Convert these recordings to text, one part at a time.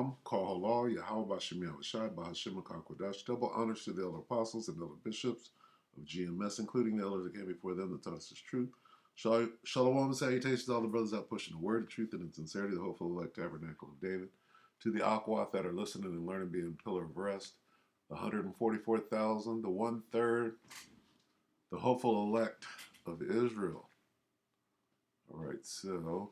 Shalom, Kol Halal, Yahweh Bashem Yahushai, Bahashim HaKakodash. Double honors to the elder apostles and elder bishops of GMS, including the elders that came before them that taught us his truth. Shalom and salutations to all the brothers out pushing the word of truth and in sincerity, the hopeful elect tabernacle of David. To the Aquath that are listening and learning, being a pillar of rest. The 144,000, the 1/3, the hopeful elect of Israel. All right, so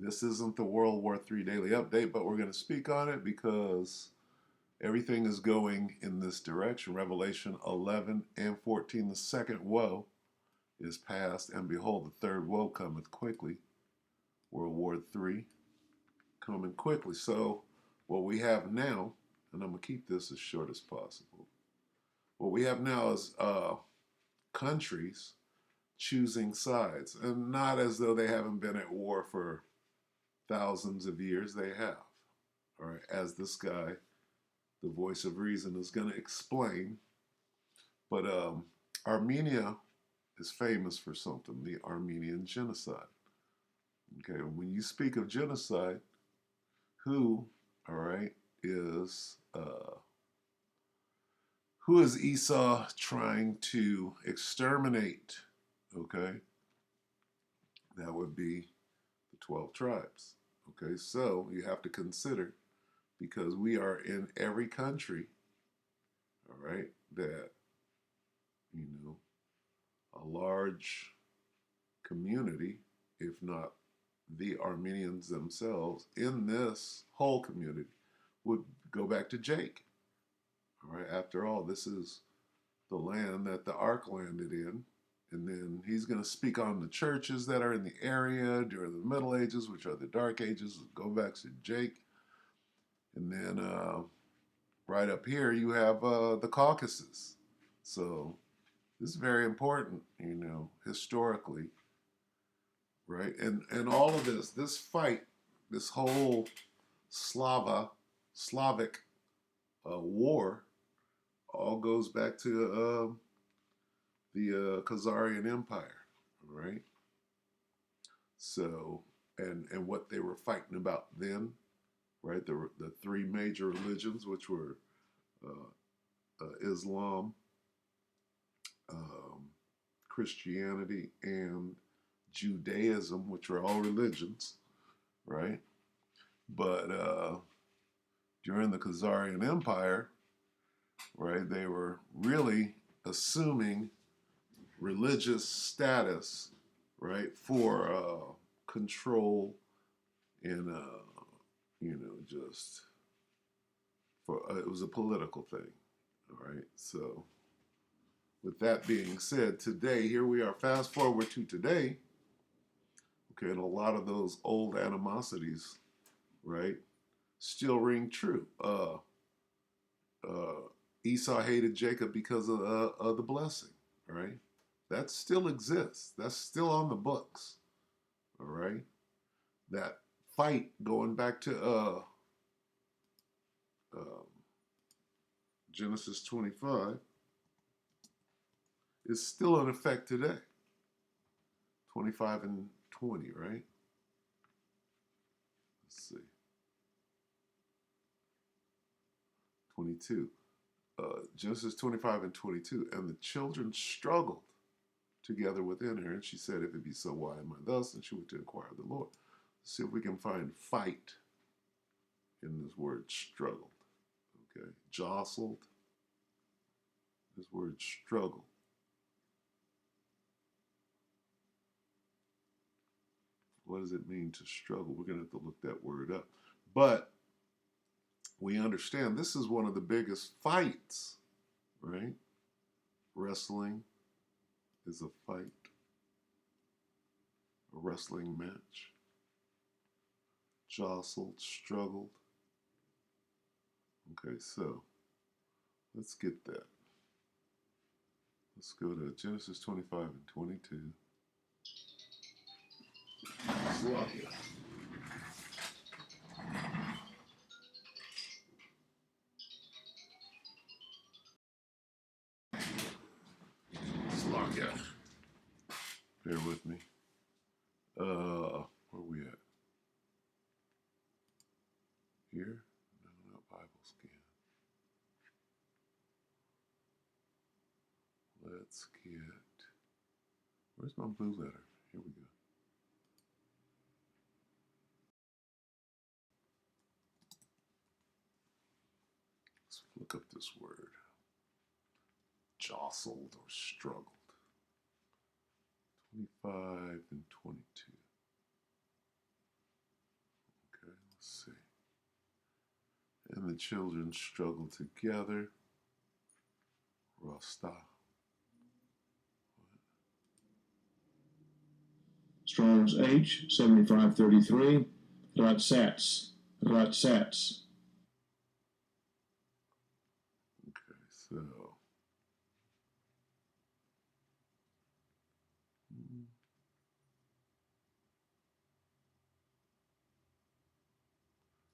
this isn't the World War III daily update, but we're going to speak on it because everything is going in this direction. Revelation 11 and 14, the second woe is past, and behold, the third woe cometh quickly. World War III coming quickly. So what we have now, and I'm going to keep this as short as possible, what we have now is countries choosing sides, and not as though they haven't been at war for thousands of years. They have. All right, as this guy, the voice of reason, is going to explain. But Armenia is famous for something, the Armenian genocide. Okay, when you speak of genocide, who is Esau trying to exterminate? Okay, that would be the 12 tribes. Okay, so you have to consider, because we are in every country, all right, that, a large community, if not the Armenians themselves, in this whole community would go back to Jake. All right, after all, this is the land that the ark landed in. And then he's going to speak on the churches that are in the area during the Middle Ages, which are the Dark Ages. Go back to Jake. And then right up here, you have the Caucasus. So this is very important, historically, right? And all of this fight, this whole Slavic war, all goes back to the Khazarian Empire, right? So, and what they were fighting about then, right? The three major religions, which were Islam, Christianity, and Judaism, which were all religions, right? But during the Khazarian Empire, right, they were really assuming religious status, right, for control and, just for, it was a political thing, all right? So with that being said, today, here we are, fast forward to today, okay, and a lot of those old animosities, right, still ring true. Esau hated Jacob because of the blessing, right? That still exists. That's still on the books, all right? That fight going back to Genesis 25 is still in effect today. 25 and 20, right? Let's see. 22. Genesis 25 and 22. And the children struggled together within her, and she said, if it be so, why am I thus? And she went to inquire of the Lord. Let's see if we can find fight in this word struggled. Okay. Jostled. This word struggle. What does it mean to struggle? We're going to have to look that word up. But we understand this is one of the biggest fights, right? Wrestling is a fight, a wrestling match. Jostled, struggled. Okay, so let's get that. Let's go to Genesis 25 and 22. Slovakia. Slovakia. Bear with me. Where are we at? here? No, not Bible scan. Let's get, where's my blue letter? Here we go. Let's look up this word. Jostled or struggled. 25 and 22. Okay, let's see. And the children struggled together. Rasta. Strong's H, 7533, Ratsats, Ratsats. Okay, so.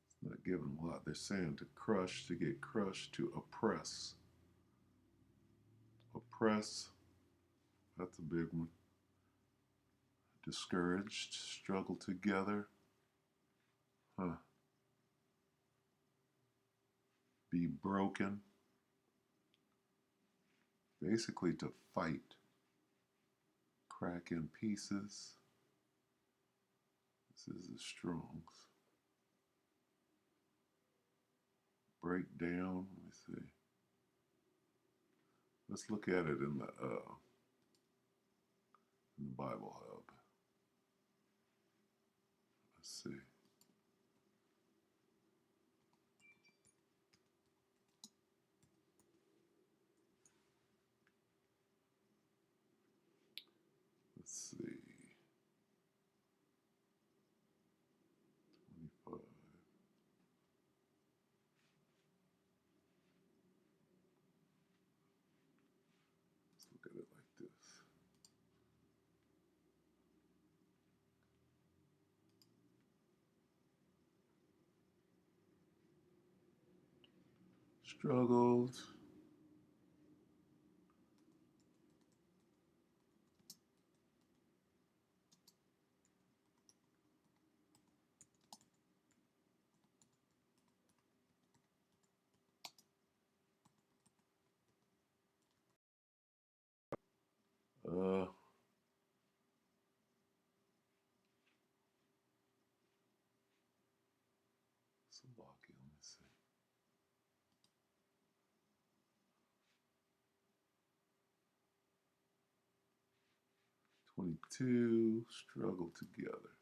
It's not giving a lot. They're saying to crush, to get crushed, to oppress. Oppress, that's a big one. Discouraged, struggle together. Huh. Be broken. Basically to fight. Crack in pieces. This is the Strong's. Break down. Let me see. Let's look at it in the Bible Hub. Let's see. Let's see. 25. Let's look at it like this. Struggled. Uh, Slovakia, let me see. 22, struggle together.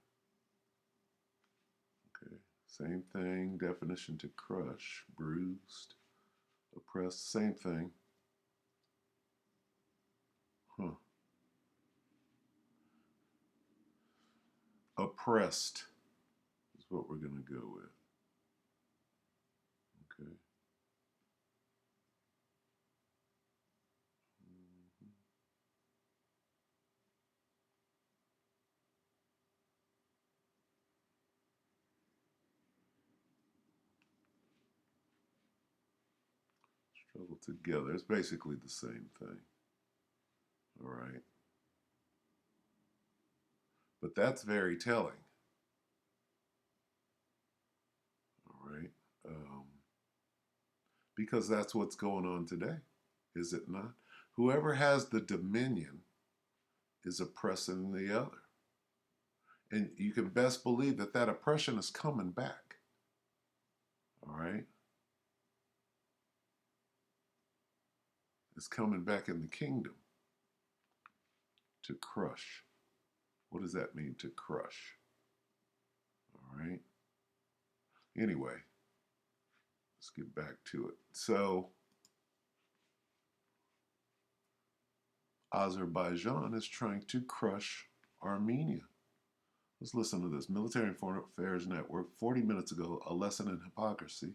Okay, same thing. Definition to crush, bruised, oppressed, same thing. Huh. Oppressed is what we're going to go with. Okay. Struggle together. It's basically the same thing. All right. But that's very telling. All right. Because that's what's going on today, is it not? Whoever has the dominion is oppressing the other. And you can best believe that that oppression is coming back. All right? It's coming back in the kingdom to crush. What does that mean, to crush? All right? Anyway, let's get back to it. So, Azerbaijan is trying to crush Armenia. Let's listen to this. Military and Foreign Affairs Network, 40 minutes ago, A Lesson in Hypocrisy,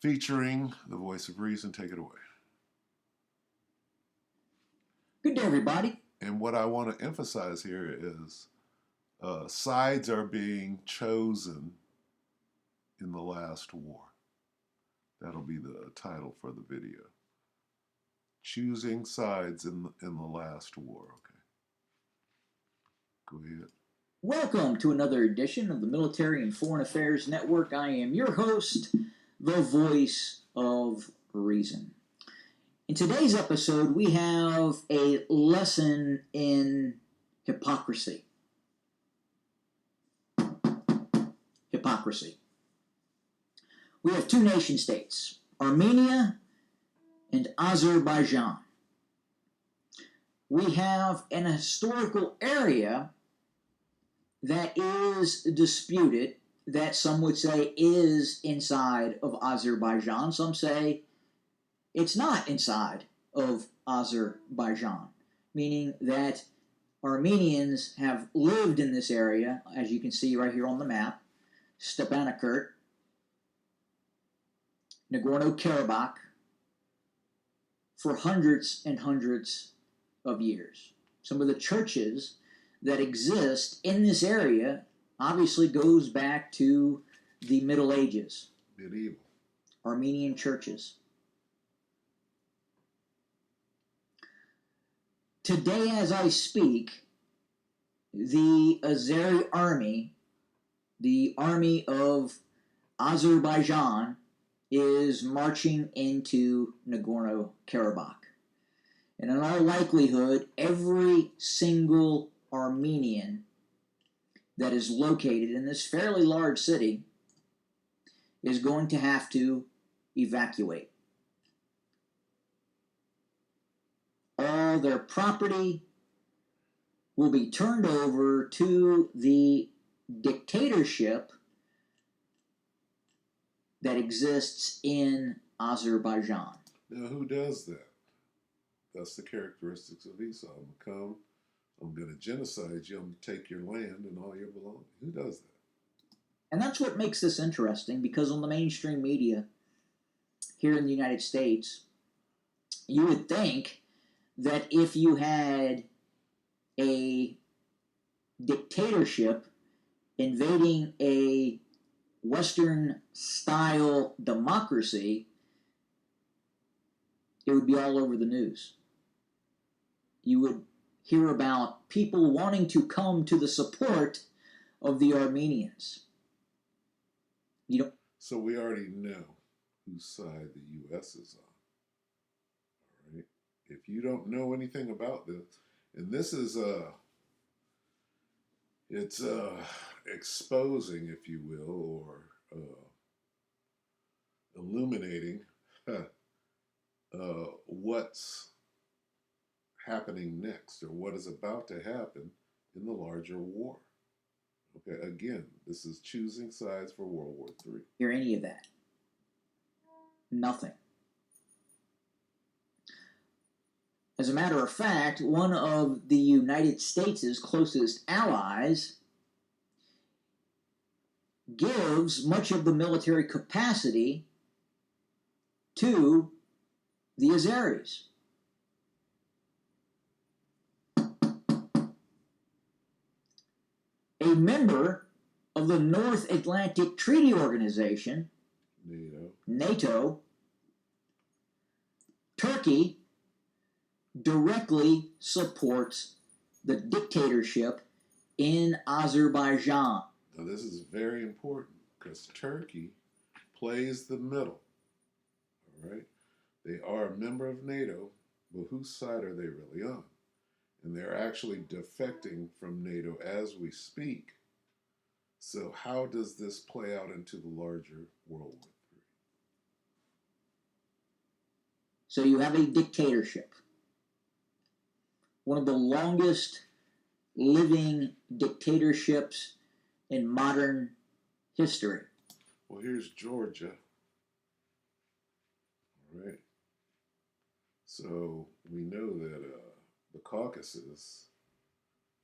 featuring the voice of reason. Take it away. Good day, everybody. And what I want to emphasize here is sides are being chosen in the last war. That'll be the title for the video. Choosing sides in the last war. Okay. Go ahead. Welcome to another edition of the Military and Foreign Affairs Network. I am your host, the voice of reason. In today's episode, we have a lesson in hypocrisy. Hypocrisy. We have two nation states, Armenia and Azerbaijan. We have an historical area that is disputed, that some would say is inside of Azerbaijan. Some say it's not inside of Azerbaijan, meaning that Armenians have lived in this area, as you can see right here on the map, Stepanakert, Nagorno-Karabakh, for hundreds and hundreds of years. Some of the churches that exist in this area obviously goes back to the Middle Ages. Medieval. Armenian churches. Today, as I speak, the Azeri army, the army of Azerbaijan, is marching into Nagorno-Karabakh. And in all likelihood, every single Armenian that is located in this fairly large city is going to have to evacuate. All their property will be turned over to the dictatorship that exists in Azerbaijan. Now, who does that? That's the characteristics of Esau. I'm going to genocide you. I'm going to take your land and all your belongings. Who does that? And that's what makes this interesting, because on the mainstream media here in the United States, you would think that if you had a dictatorship invading a Western-style democracy, it would be all over the news. You would hear about people wanting to come to the support of the Armenians. So we already know whose side the U.S. is on. All right. If you don't know anything about this, and this is it's exposing, if you will, or illuminating what's happening next, or what is about to happen in the larger war. Okay, again, this is choosing sides for World War III. Hear any of that? Nothing. As a matter of fact, one of the United States' closest allies gives much of the military capacity to the Azeris. A member of the North Atlantic Treaty Organization, NATO, Turkey directly supports the dictatorship in Azerbaijan. Now, this is very important because Turkey plays the middle. All right? They are a member of NATO, but whose side are they really on? And they're actually defecting from NATO as we speak. So how does this play out into the larger World War III? So you have a dictatorship. One of the longest living dictatorships in modern history. Well, here's Georgia. All right. So we know that the Caucasus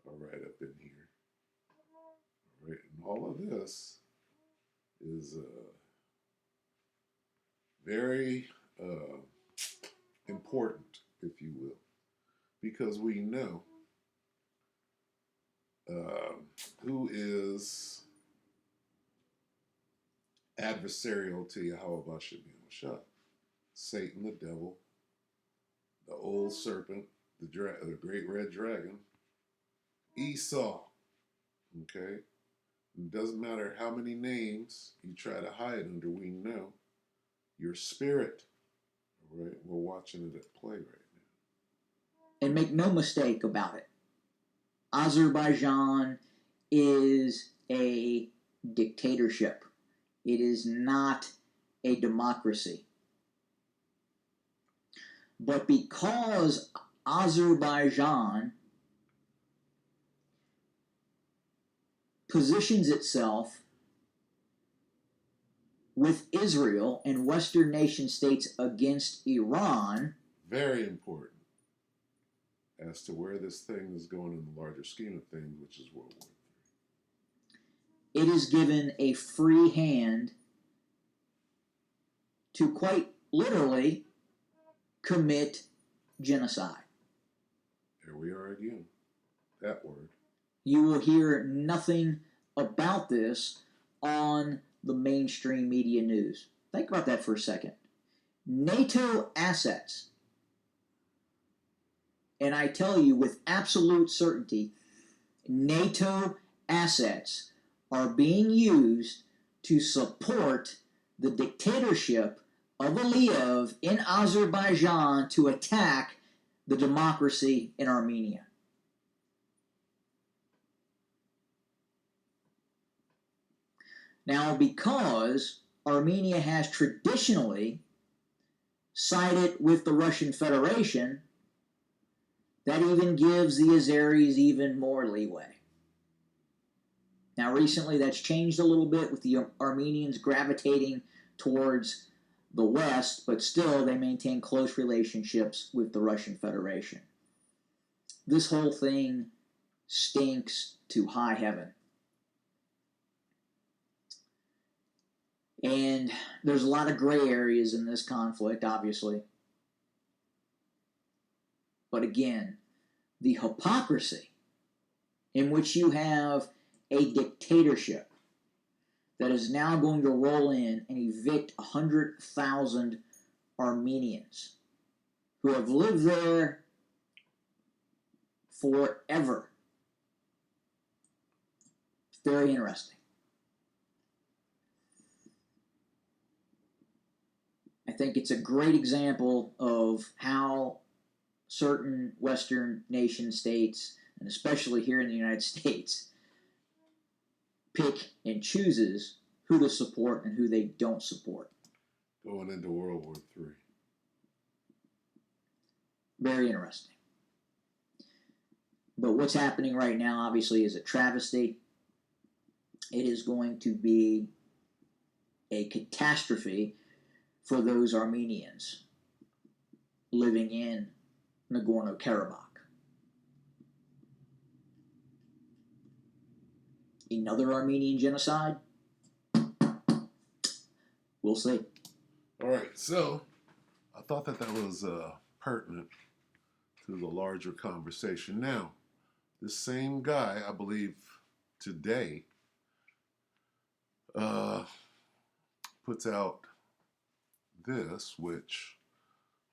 are right up in here. All right. And all of this is very important, if you will, because we know who is adversarial to Yahweh Bashem Shah. Satan, the devil, the old serpent, the great red dragon, Esau. Okay? It doesn't matter how many names you try to hide under, we know your spirit. All right? We're watching it at play right And make no mistake about it, Azerbaijan is a dictatorship. It is not a democracy. But because Azerbaijan positions itself with Israel and Western nation states against Iran, Very important as to where this thing is going in the larger scheme of things, which is World War it is given a free hand to quite literally commit genocide. Here we are again. That word. You will hear nothing about this on the mainstream media news. Think about that for a second. NATO assets, and I tell you with absolute certainty, NATO assets are being used to support the dictatorship of Aliyev in Azerbaijan to attack the democracy in Armenia. Now, because Armenia has traditionally sided with the Russian Federation, that even gives the Azeris even more leeway. Now, recently that's changed a little bit with the Armenians gravitating towards the West, but still they maintain close relationships with the Russian Federation. This whole thing stinks to high heaven. And there's a lot of gray areas in this conflict, obviously. But again, the hypocrisy in which you have a dictatorship that is now going to roll in and evict 100,000 Armenians who have lived there forever. It's very interesting. I think it's a great example of how certain Western nation states, and especially here in the United States, pick and chooses who to support and who they don't support. Going into World War III. Very interesting. But what's happening right now, obviously, is a travesty. It is going to be a catastrophe for those Armenians living in Nagorno-Karabakh. Another Armenian genocide? We'll see. All right, so I thought that was pertinent to the larger conversation. Now, this same guy, I believe, today puts out this, which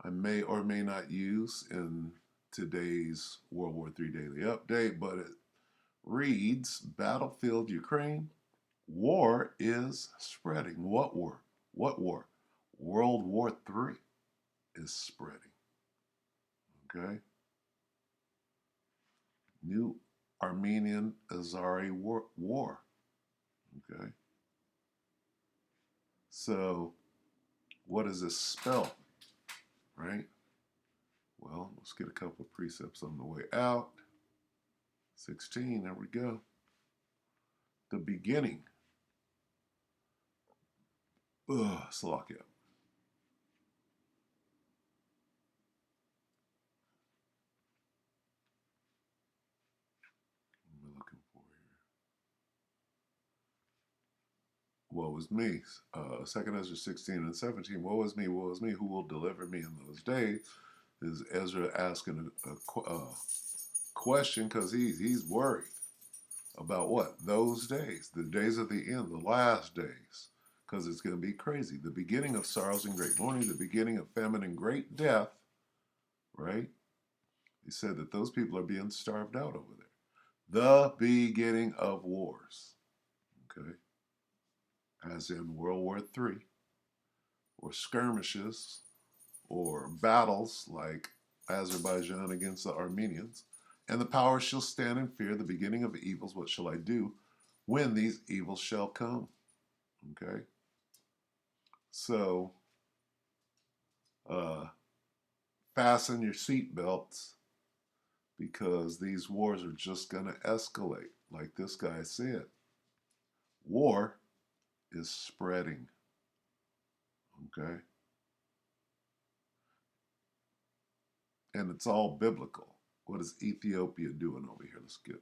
I may or may not use in today's World War III Daily Update, but it reads, Battlefield Ukraine, war is spreading. What war? What war? World War III is spreading. Okay? New Armenian Azeri war. Okay? So, what does this spell? Right? Well, let's get a couple of precepts on the way out. 16, there we go. The beginning. Slovakia. What am I looking for here? Woe is me. 2 Ezra 16 and 17. Woe is me, who will deliver me in those days? Is Ezra asking a question because he's worried about what? Those days, the days of the end, the last days, because it's going to be crazy. The beginning of sorrows and great mourning, the beginning of famine and great death, right? He said that those people are being starved out over there. The beginning of wars. Okay? As in World War III, or skirmishes, or battles like Azerbaijan against the Armenians. And the powers shall stand in fear, the beginning of evils. What shall I do when these evils shall come? Okay? So, fasten your seatbelts because these wars are just going to escalate. Like this guy said, war is spreading. Okay? And it's all biblical. What is Ethiopia doing over here? Let's get.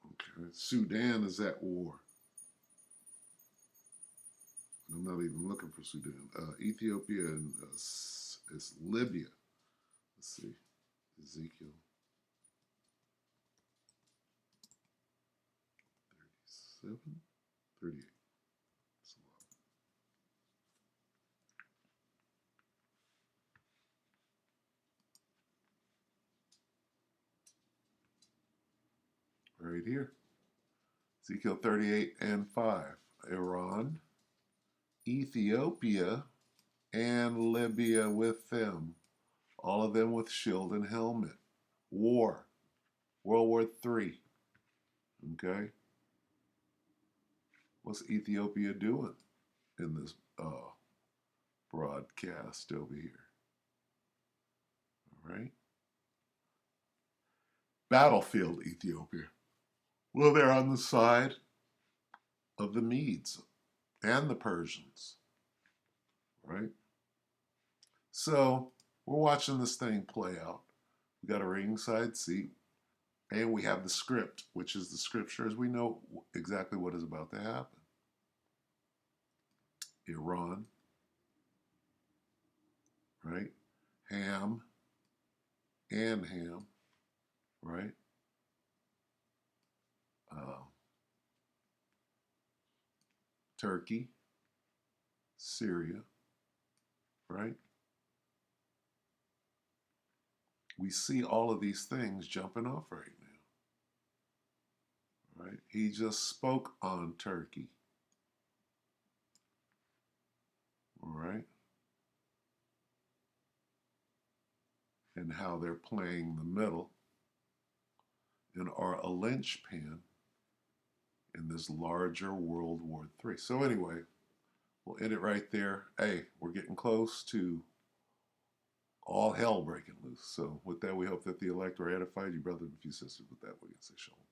Okay. Sudan is at war. I'm not even looking for Sudan. Ethiopia and it's Libya. Let's see. Ezekiel 37, 38. That's a lot. Right here. Ezekiel 38 and 5. Iran, Ethiopia, and Libya with them. All of them with shield and helmet. War. World War III. Okay? What's Ethiopia doing in this broadcast over here? All right? Battlefield Ethiopia. Well, they're on the side of the Medes and the Persians, right? So we're watching this thing play out. We got a ringside seat, and we have the script, which is the scriptures. We know exactly what is about to happen. Iran, right? Ham, right? Turkey, Syria, right? We see all of these things jumping off right now, right? He just spoke on Turkey, all right? And how they're playing the middle and are a linchpin in this larger World War III. So anyway, we'll end it right there. Hey, we're getting close to all hell breaking loose. So with that, we hope that the elect are edified. You brothers and few sisters, with that, we can say shalom.